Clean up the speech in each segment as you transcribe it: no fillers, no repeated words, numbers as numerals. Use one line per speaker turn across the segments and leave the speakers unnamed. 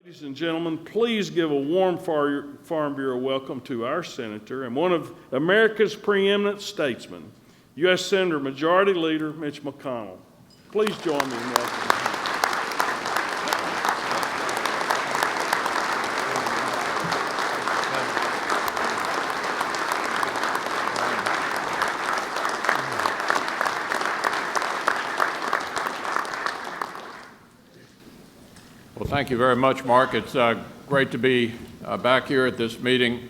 Ladies and gentlemen, please give a warm Farm Bureau welcome to our senator and one of America's preeminent statesmen, U.S. Senator Majority Leader Mitch McConnell. Please join me in welcoming him.
Well, thank you very much, Mark. It's great to be back here at this meeting,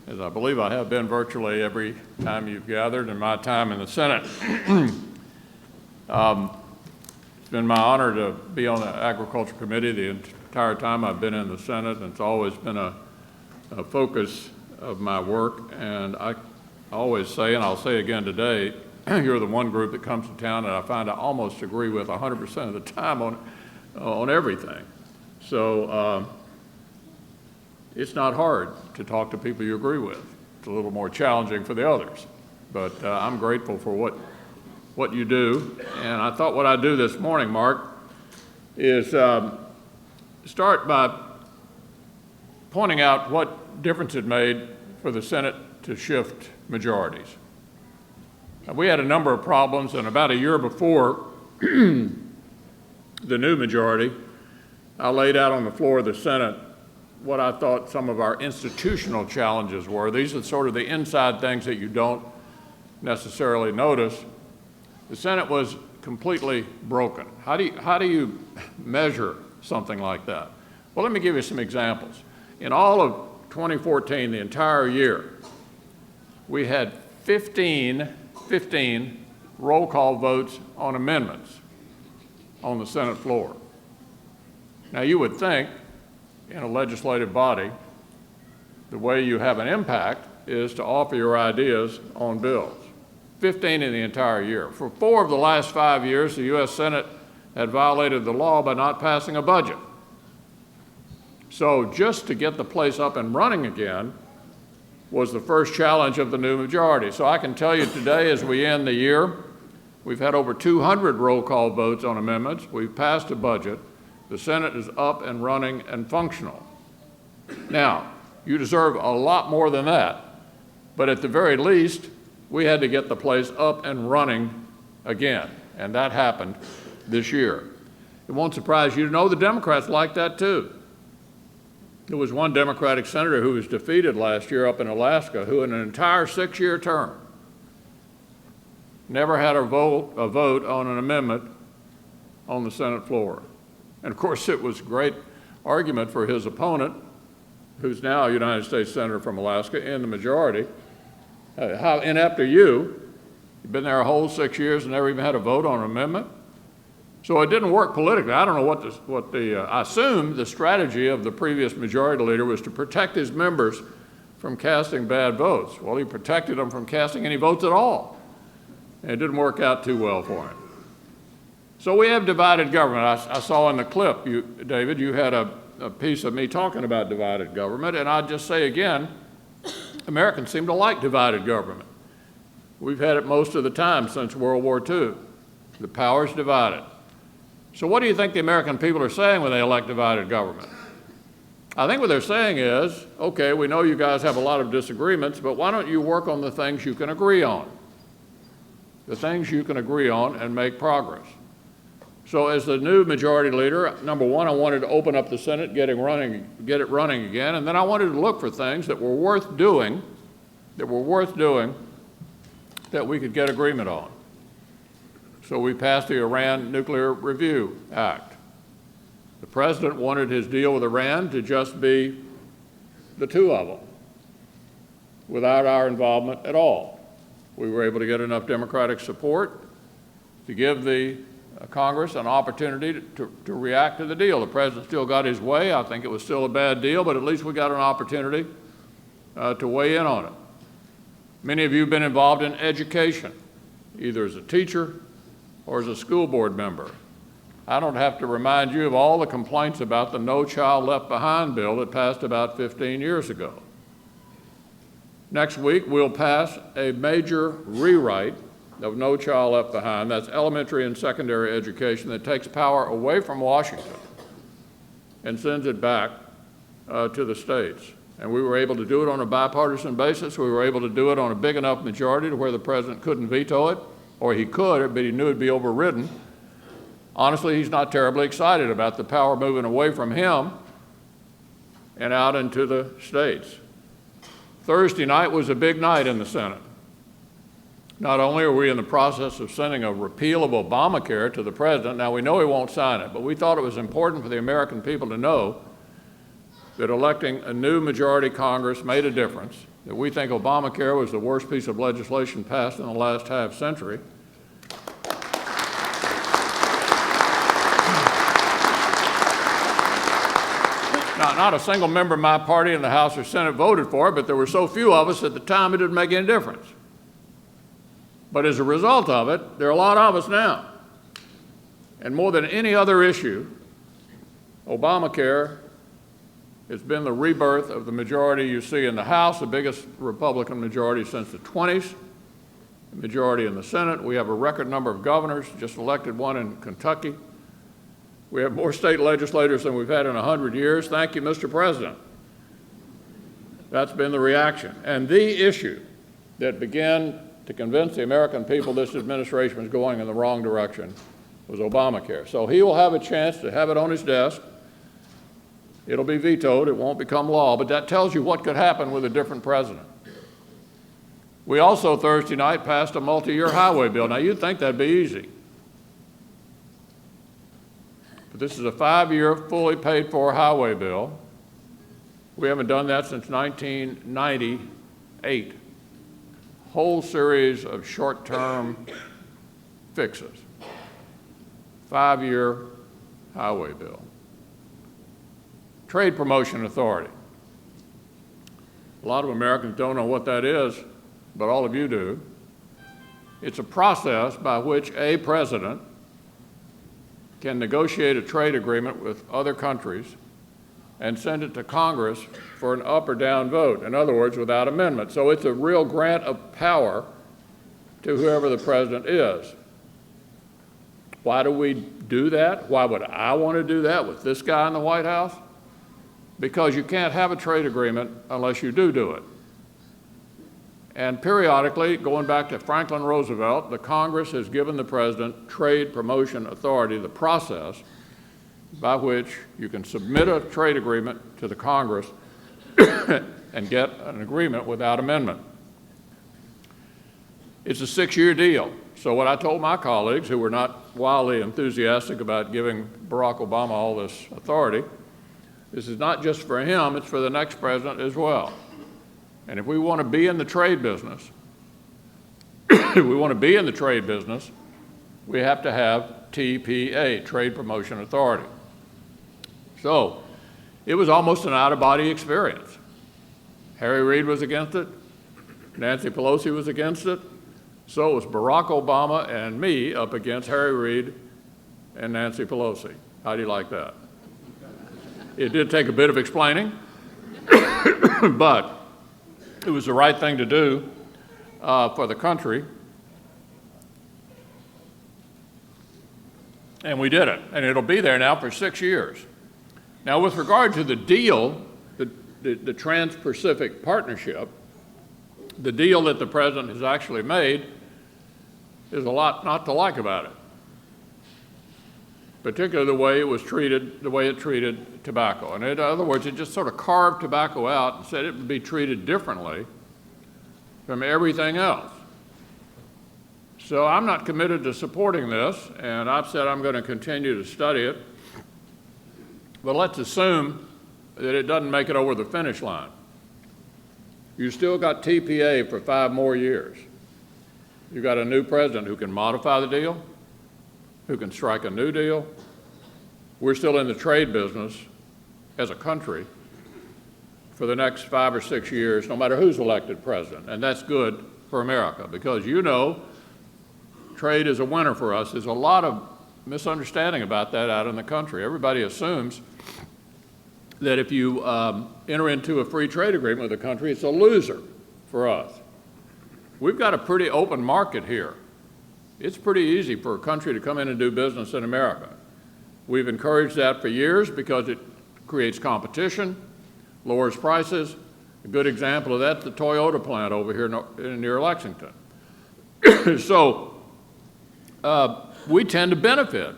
as I believe I have been virtually every time you've gathered in my time in the Senate. It's been my honor to be on the Agriculture Committee the entire time I've been in the Senate, and it's always been a focus of my work. And I always say, and I'll say again today, you're the one group that comes to town that I find I almost agree with 100% of the time on everything. So it's not hard to talk to people you agree with. It's a little more challenging for the others, but I'm grateful for what you do. And I thought what I'd do this morning, Mark, is start by pointing out what difference it made for the Senate to shift majorities. We had a number of problems, and about a year before the new majority, I laid out on the floor of the Senate what I thought some of our institutional challenges were. These are sort of the inside things that you don't necessarily notice. The Senate was completely broken. How do you measure something like that? Well, let me give you some examples. In all of 2014, the entire year, we had 15 roll call votes on amendments on the Senate floor. Now, you would think in a legislative body, the way you have an impact is to offer your ideas on bills. 15 in the entire year. For 4 of the last 5 years, the U.S. Senate had violated the law by not passing a budget. So just to get the place up and running again was the first challenge of the new majority. So I can tell you today, as we end the year, we've had over 200 roll call votes on amendments. We've passed a budget. The Senate is up and running and functional. Now, you deserve a lot more than that, but at the very least, we had to get the place up and running again, and that happened this year. It won't surprise you to know the Democrats like that too. There was one Democratic senator who was defeated last year up in Alaska who in an entire 6-year term never had a vote on an amendment on the Senate floor. And of course, it was a great argument for his opponent, who's now a United States Senator from Alaska in the majority. How inept are you? You've been there a whole 6 years and never even had a vote on an amendment. So it didn't work politically. I don't know I assume the strategy of the previous majority leader was to protect his members from casting bad votes. Well, he protected them from casting any votes at all. And it didn't work out too well for him. So we have divided government. I saw in the clip, David, you had a piece of me talking about divided government, and I'd just say again, Americans seem to like divided government. We've had it most of the time since World War II. The power's divided. So what do you think the American people are saying when they elect divided government? I think what they're saying is, okay, we know you guys have a lot of disagreements, but why don't you work on the things you can agree on? The things you can agree on and make progress. So as the new majority leader, number one, I wanted to open up the Senate, get it running again, and then I wanted to look for things that were worth doing, that we could get agreement on. So we passed the Iran Nuclear Review Act. The president wanted his deal with Iran to just be the two of them, without our involvement at all. We were able to get enough Democratic support to give the Congress an opportunity to react to the deal. The president still got his way. I think it was still a bad deal, but at least we got an opportunity to weigh in on it. Many of you have been involved in education, either as a teacher or as a school board member. I don't have to remind you of all the complaints about the No Child Left Behind bill that passed about 15 years ago. Next week, we'll pass a major rewrite of No Child Left Behind. That's elementary and secondary education that takes power away from Washington and sends it back to the states. And we were able to do it on a bipartisan basis. We were able to do it on a big enough majority to where the president couldn't veto it, or he could, but he knew it'd be overridden. Honestly, he's not terribly excited about the power moving away from him and out into the states. Thursday night was a big night in the Senate. Not only are we in the process of sending a repeal of Obamacare to the president, now we know he won't sign it, but we thought it was important for the American people to know that electing a new majority Congress made a difference, that we think Obamacare was the worst piece of legislation passed in the last half century. Not a single member of my party in the House or Senate voted for it, but there were so few of us at the time it didn't make any difference. But as a result of it, there are a lot of us now. And more than any other issue, Obamacare has been the rebirth of the majority you see in the House, the biggest Republican majority since the 20s, the majority in the Senate. We have a record number of governors, just elected one in Kentucky. We have more state legislators than we've had in 100 years. Thank you, Mr. President. That's been the reaction. And the issue that began to convince the American people this administration was going in the wrong direction was Obamacare. So he will have a chance to have it on his desk. It'll be vetoed, it won't become law, but that tells you what could happen with a different president. We also Thursday night passed a multi-year highway bill. Now you'd think that'd be easy. But this is a 5-year, fully paid for highway bill. We haven't done that since 1998. Whole series of short-term fixes. 5-year highway bill. Trade Promotion Authority. A lot of Americans don't know what that is, but all of you do. It's a process by which a president can negotiate a trade agreement with other countries and send it to Congress for an up or down vote. In other words, without amendment. So it's a real grant of power to whoever the president is. Why do we do that? Why would I want to do that with this guy in the White House? Because you can't have a trade agreement unless you do it. And periodically, going back to Franklin Roosevelt, the Congress has given the president trade promotion authority, the process by which you can submit a trade agreement to the Congress and get an agreement without amendment. It's a 6-year deal. So what I told my colleagues, who were not wildly enthusiastic about giving Barack Obama all this authority, this is not just for him, it's for the next president as well. And if we want to be in the trade business, we have to have TPA, Trade Promotion Authority. So it was almost an out-of-body experience. Harry Reid was against it. Nancy Pelosi was against it. So it was Barack Obama and me up against Harry Reid and Nancy Pelosi. How do you like that? It did take a bit of explaining, but it was the right thing to do for the country. And we did it, and it'll be there now for 6 years. Now, with regard to the deal, the Trans-Pacific Partnership, the deal that the president has actually made, there's a lot not to like about it, particularly the way it was treated, the way it treated tobacco. And in other words, it just sort of carved tobacco out and said it would be treated differently from everything else. So I'm not committed to supporting this, and I've said I'm going to continue to study it. But let's assume that it doesn't make it over the finish line. You still got TPA for 5 more years. You've got a new president who can modify the deal, who can strike a new deal. We're still in the trade business as a country for the next 5 or 6 years, no matter who's elected president. And that's good for America because you know trade is a winner for us. There's a lot of misunderstanding about that out in the country. Everybody assumes that if you enter into a free trade agreement with a country, it's a loser for us. We've got a pretty open market here. It's pretty easy for a country to come in and do business in America. We've encouraged that for years because it creates competition, lowers prices. A good example of that, the Toyota plant over here near Lexington. So we tend to benefit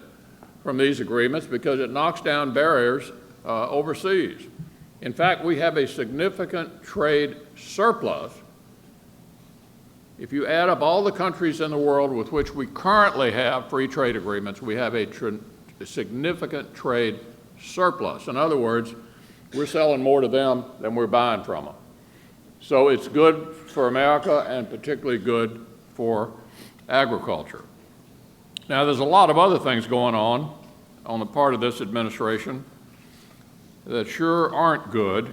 from these agreements because it knocks down barriers overseas. In fact, we have a significant trade surplus. If you add up all the countries in the world with which we currently have free trade agreements, we have a significant trade surplus. In other words, we're selling more to them than we're buying from them. So it's good for America and particularly good for agriculture. Now, there's a lot of other things going on the part of this administration that sure aren't good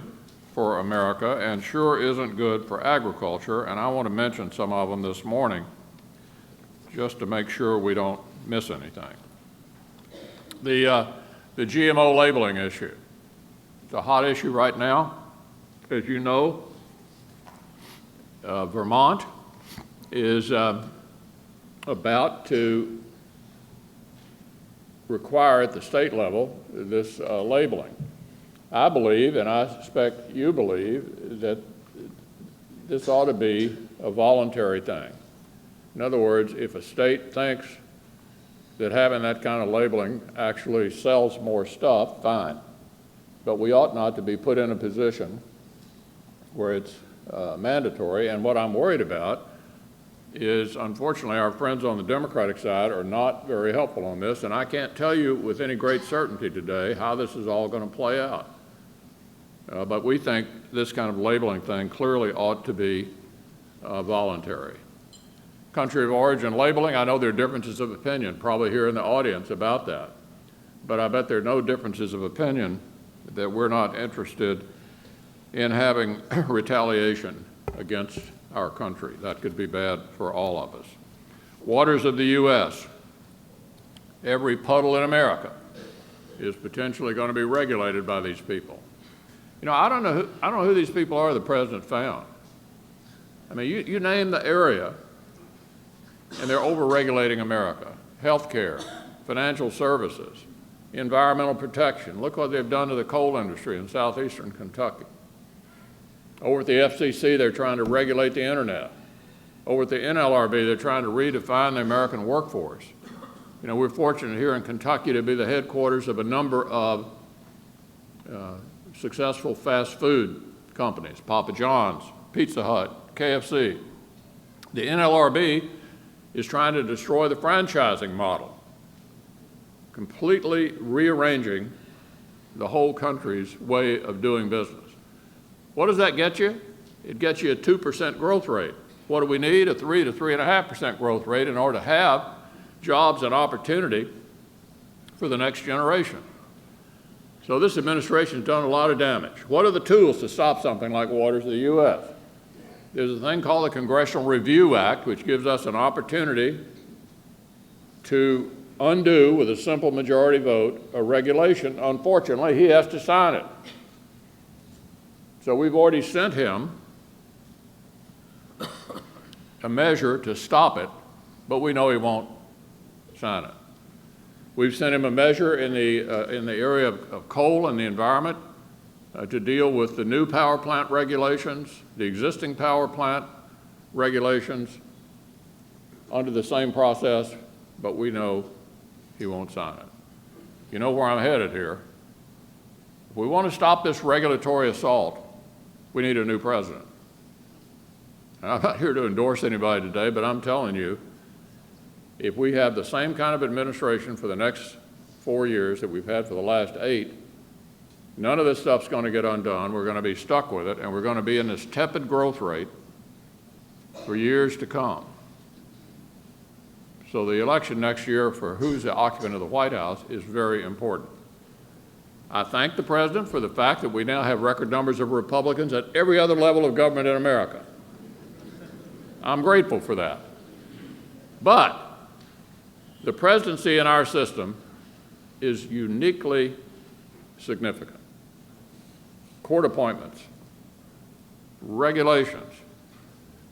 for America and sure isn't good for agriculture, and I want to mention some of them this morning just to make sure we don't miss anything. The GMO labeling issue. It's a hot issue right now. As you know, Vermont is about to require at the state level this labeling. I believe, and I suspect you believe, that this ought to be a voluntary thing. In other words, if a state thinks that having that kind of labeling actually sells more stuff, fine. But we ought not to be put in a position where it's mandatory. And what I'm worried about is, unfortunately, our friends on the Democratic side are not very helpful on this, and I can't tell you with any great certainty today how this is all going to play out. But we think this kind of labeling thing clearly ought to be voluntary. Country of origin labeling, I know there are differences of opinion, probably here in the audience, about that. But I bet there are no differences of opinion that we're not interested in having retaliation against our country. That could be bad for all of us. Waters of the U.S. Every puddle in America is potentially going to be regulated by these people. You know, I don't know who these people are the president found. I mean, you name the area, and they're over-regulating America. Healthcare, financial services, environmental protection. Look what they've done to the coal industry in southeastern Kentucky. Over at the FCC, they're trying to regulate the internet. Over at the NLRB, they're trying to redefine the American workforce. You know, we're fortunate here in Kentucky to be the headquarters of a number of successful fast food companies, Papa John's, Pizza Hut, KFC. The NLRB is trying to destroy the franchising model, completely rearranging the whole country's way of doing business. What does that get you? It gets you a 2% growth rate. What do we need? A 3 to 3.5% growth rate in order to have jobs and opportunity for the next generation. So this administration has done a lot of damage. What are the tools to stop something like Waters of the U.S.? There's a thing called the Congressional Review Act, which gives us an opportunity to undo, with a simple majority vote, a regulation. Unfortunately, he has to sign it. So we've already sent him a measure to stop it, but we know he won't sign it. We've sent him a measure in the area of coal and the environment to deal with the new power plant regulations, the existing power plant regulations under the same process, but we know he won't sign it. You know where I'm headed here. If we want to stop this regulatory assault, we need a new president. And I'm not here to endorse anybody today, but I'm telling you, if we have the same kind of administration for the next 4 years that we've had for the last 8, none of this stuff's going to get undone. We're going to be stuck with it, and we're going to be in this tepid growth rate for years to come. So the election next year for who's the occupant of the White House is very important. I thank the president for the fact that we now have record numbers of Republicans at every other level of government in America. I'm grateful for that. But the presidency in our system is uniquely significant. Court appointments, regulations,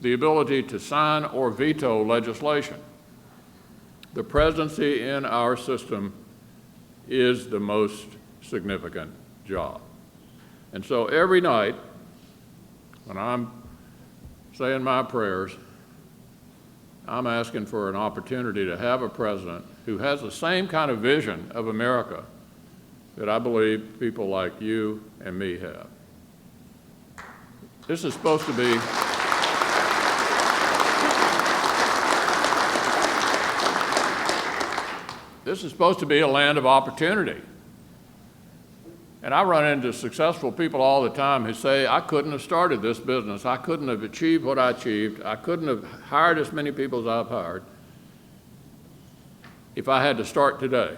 the ability to sign or veto legislation. The presidency in our system is the most significant job. And so every night when I'm saying my prayers, I'm asking for an opportunity to have a president who has the same kind of vision of America that I believe people like you and me have. This is supposed to be a land of opportunity. And I run into successful people all the time who say, I couldn't have started this business. I couldn't have achieved what I achieved. I couldn't have hired as many people as I've hired if I had to start today,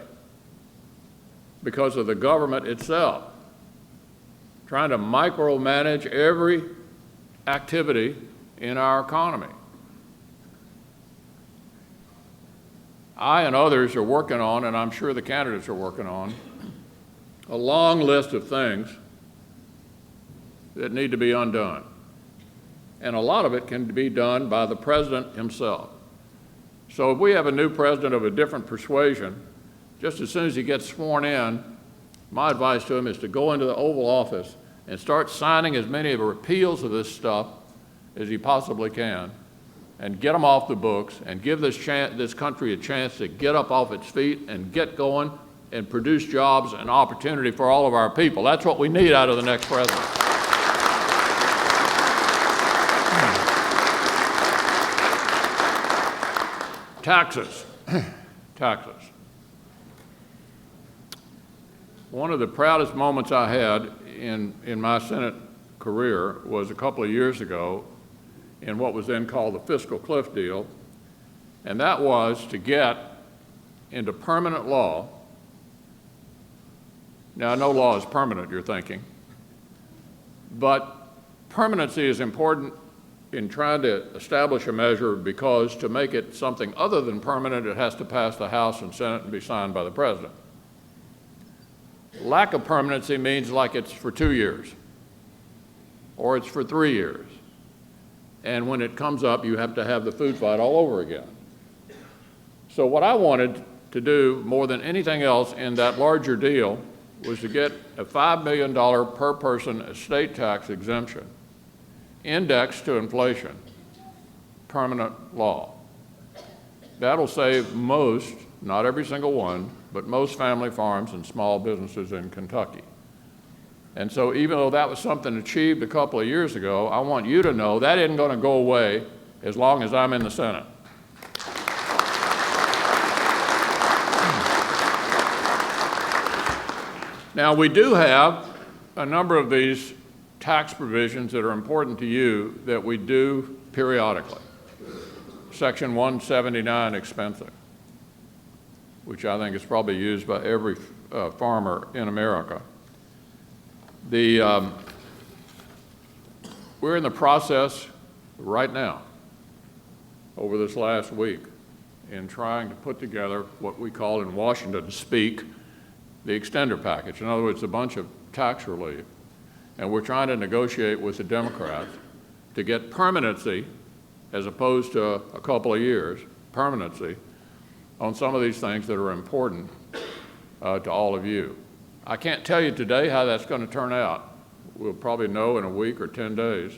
because of the government itself trying to micromanage every activity in our economy. I and others are working on, and I'm sure the candidates are working on, a long list of things that need to be undone. And a lot of it can be done by the president himself. So if we have a new president of a different persuasion, just as soon as he gets sworn in, my advice to him is to go into the Oval Office and start signing as many repeals of this stuff as he possibly can, and get them off the books, and give this country a chance to get up off its feet and get going and produce jobs and opportunity for all of our people. That's what we need out of the next president. Taxes. Taxes. One of the proudest moments I had in my Senate career was a couple of years ago in what was then called the fiscal cliff deal, and that was to get into permanent law. Now, no law is permanent, you're thinking, but permanency is important in trying to establish a measure, because to make it something other than permanent, it has to pass the House and Senate and be signed by the president. Lack of permanency means like it's for 2 years or it's for 3 years. And when it comes up, you have to have the food fight all over again. So what I wanted to do more than anything else in that larger deal was to get a $5 million per person estate tax exemption, indexed to inflation, permanent law. That'll save most, not every single one, but most family farms and small businesses in Kentucky. And so even though that was something achieved a couple of years ago, I want you to know that isn't going to go away as long as I'm in the Senate. Now, we do have a number of these tax provisions that are important to you that we do periodically. Section 179 expensing, which I think is probably used by every farmer in America. We're in the process right now, over this last week, in trying to put together what we call in Washington speak the extender package. In other words, a bunch of tax relief. And we're trying to negotiate with the Democrats to get permanency, as opposed to a couple of years, permanency on some of these things that are important to all of you. I can't tell you today how that's going to turn out. We'll probably know in a week or 10 days.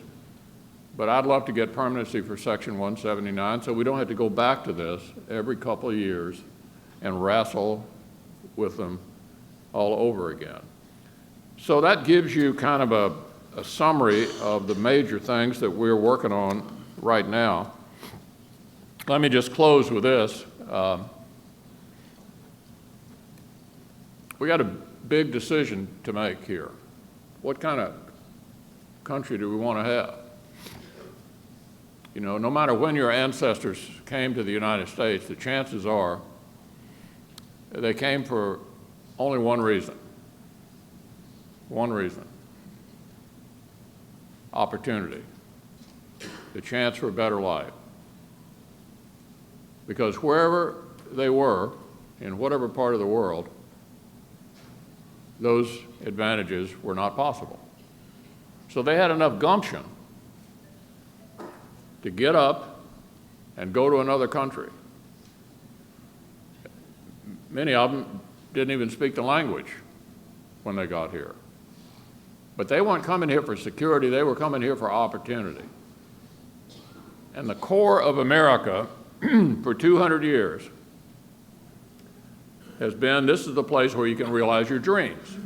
But I'd love to get permanency for Section 179 so we don't have to go back to this every couple of years and wrestle with them all over again. So that gives you kind of a summary of the major things that we're working on right now. Let me just close with this. We got a big decision to make here. What kind of country do we want to have? You know, no matter when your ancestors came to the United States, the chances are they came for only one reason. One reason. Opportunity. The chance for a better life. Because wherever they were, in whatever part of the world, those advantages were not possible. So they had enough gumption to get up and go to another country. Many of them didn't even speak the language when they got here. But they weren't coming here for security, they were coming here for opportunity. And the core of America for 200 years has been, this is the place where you can realize your dreams.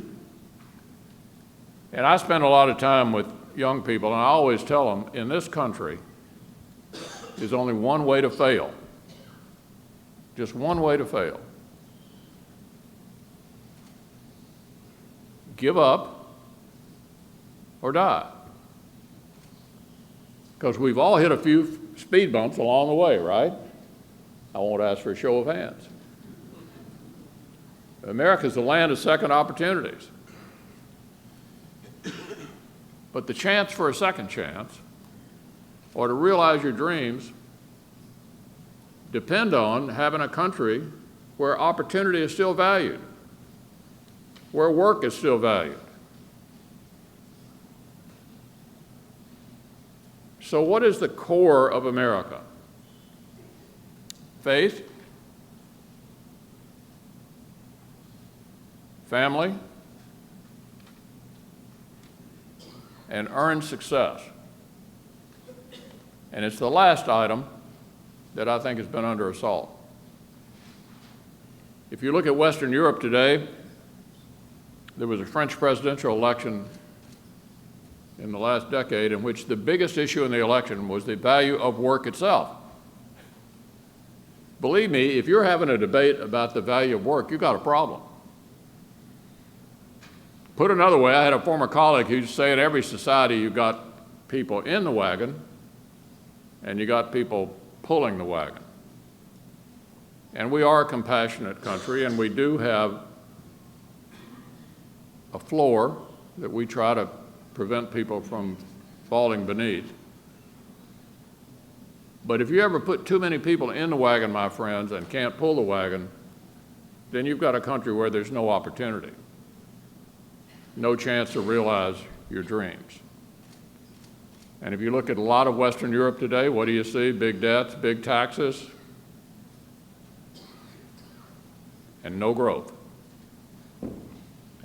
And I spend a lot of time with young people, and I always tell them, in this country, there's only one way to fail. Just one way to fail. Give up or die. Because we've all hit a few speed bumps along the way, right? I won't ask for a show of hands. America's the land of second opportunities. But the chance for a second chance, or to realize your dreams, depend on having a country where opportunity is still valued, where work is still valued. So what is the core of America? Faith, family, and earned success. And it's the last item that I think has been under assault. If you look at Western Europe today, there was a French presidential election in the last decade in which the biggest issue in the election was the value of work itself. Believe me, if you're having a debate about the value of work, you've got a problem. Put another way, I had a former colleague who used to say in every society you've got people in the wagon and you got people pulling the wagon. And we are a compassionate country, and we do have a floor that we try to prevent people from falling beneath. But if you ever put too many people in the wagon, my friends, and can't pull the wagon, then you've got a country where there's no opportunity, no chance to realize your dreams. And if you look at a lot of Western Europe today, what do you see? Big debts, big taxes, and no growth,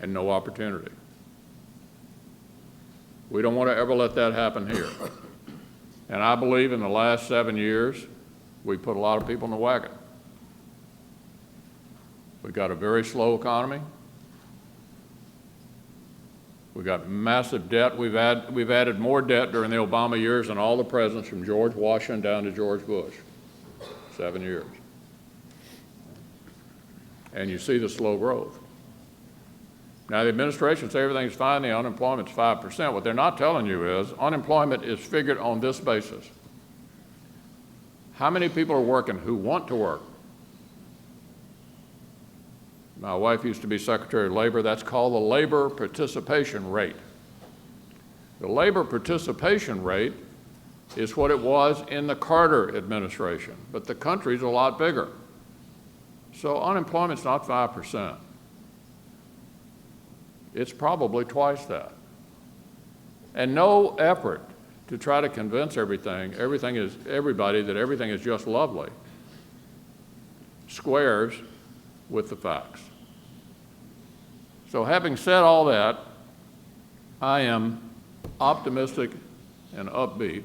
and no opportunity. We don't want to ever let that happen here. And I believe in the last 7 years, we put a lot of people in the wagon. We've got a very slow economy. We've got massive debt. We've added more debt during the Obama years than all the presidents from George Washington down to George Bush. 7 years. And you see the slow growth. Now, the administration says everything's fine, the unemployment's 5%. What they're not telling you is unemployment is figured on this basis. How many people are working who want to work? My wife used to be Secretary of Labor. That's called the labor participation rate. The labor participation rate is what it was in the Carter administration, but the country's a lot bigger. So unemployment's not 5%. It's probably twice that. And no effort to try to convince everybody that everything is just lovely squares with the facts. So having said all that, I am optimistic and upbeat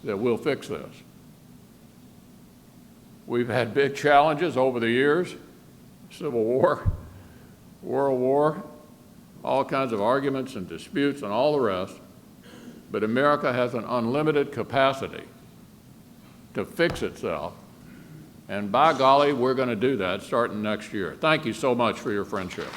that we'll fix this. We've had big challenges over the years, Civil War, World War, all kinds of arguments and disputes and all the rest, but America has an unlimited capacity to fix itself, and by golly, we're going to do that starting next year. Thank you so much for your friendship.